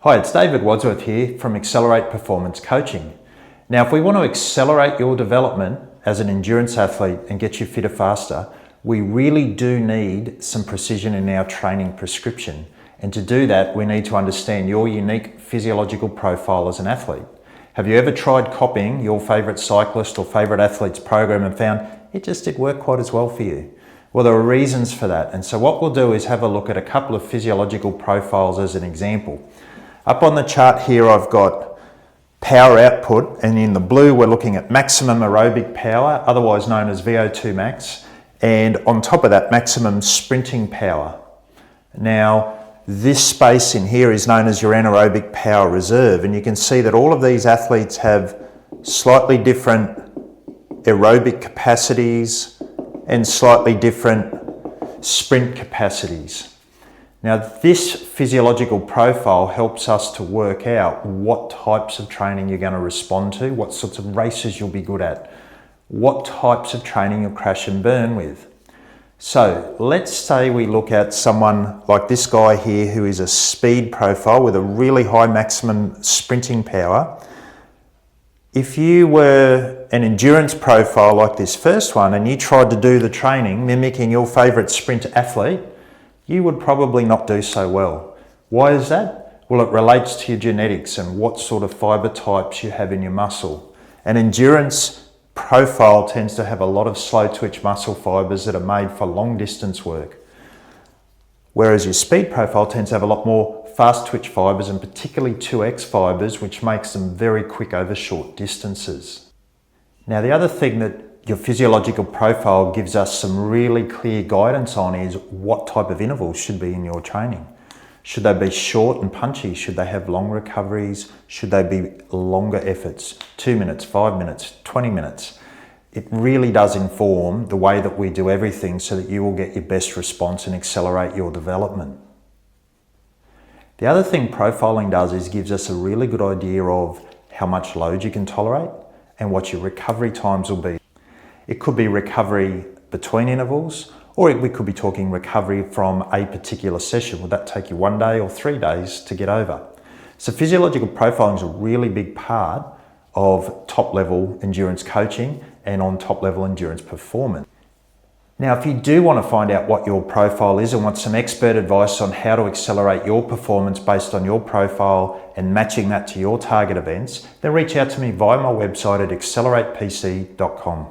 Hi, it's David Wadsworth here from XLR8 Performance Coaching. Now, if we want to accelerate your development as an endurance athlete and get you fitter faster, we really do need some precision in our training prescription. And to do that, we need to understand your unique physiological profile as an athlete. Have you ever tried copying your favourite cyclist or favourite athlete's program and found it just didn't work quite as well for you? Well, there are reasons for that. And so what we'll do is have a look at a couple of physiological profiles as an example. Up on the chart here, I've got power output, and in the blue, we're looking at maximum aerobic power, otherwise known as VO2 max, and on top of that, maximum sprinting power. Now, this space in here is known as your anaerobic power reserve, and you can see that all of these athletes have slightly different aerobic capacities and slightly different sprint capacities. Now, this physiological profile helps us to work out what types of training you're going to respond to, what sorts of races you'll be good at, what types of training you'll crash and burn with. So let's say we look at someone like this guy here who is a speed profile with a really high maximum sprinting power. If you were an endurance profile like this first one and you tried to do the training mimicking your favourite sprint athlete, you would probably not do so well. Why is that? Well, it relates to your genetics and what sort of fibre types you have in your muscle. An endurance profile tends to have a lot of slow twitch muscle fibres that are made for long distance work. Whereas your speed profile tends to have a lot more fast twitch fibres, and particularly 2X fibres, which makes them very quick over short distances. Now, the other thing that your physiological profile gives us some really clear guidance on is what type of intervals should be in your training. Should they be short and punchy? Should they have long recoveries? Should they be longer efforts? 2 minutes, 5 minutes, 20 minutes. It really does inform the way that we do everything so that you will get your best response and accelerate your development. The other thing profiling does is gives us a really good idea of how much load you can tolerate and what your recovery times will be. It could be recovery between intervals, or we could be talking recovery from a particular session. Would that take you 1 day or 3 days to get over? So physiological profiling is a really big part of top-level endurance coaching and on top-level endurance performance. Now, if you do want to find out what your profile is and want some expert advice on how to accelerate your performance based on your profile and matching that to your target events, then reach out to me via my website at XLR8PC.com.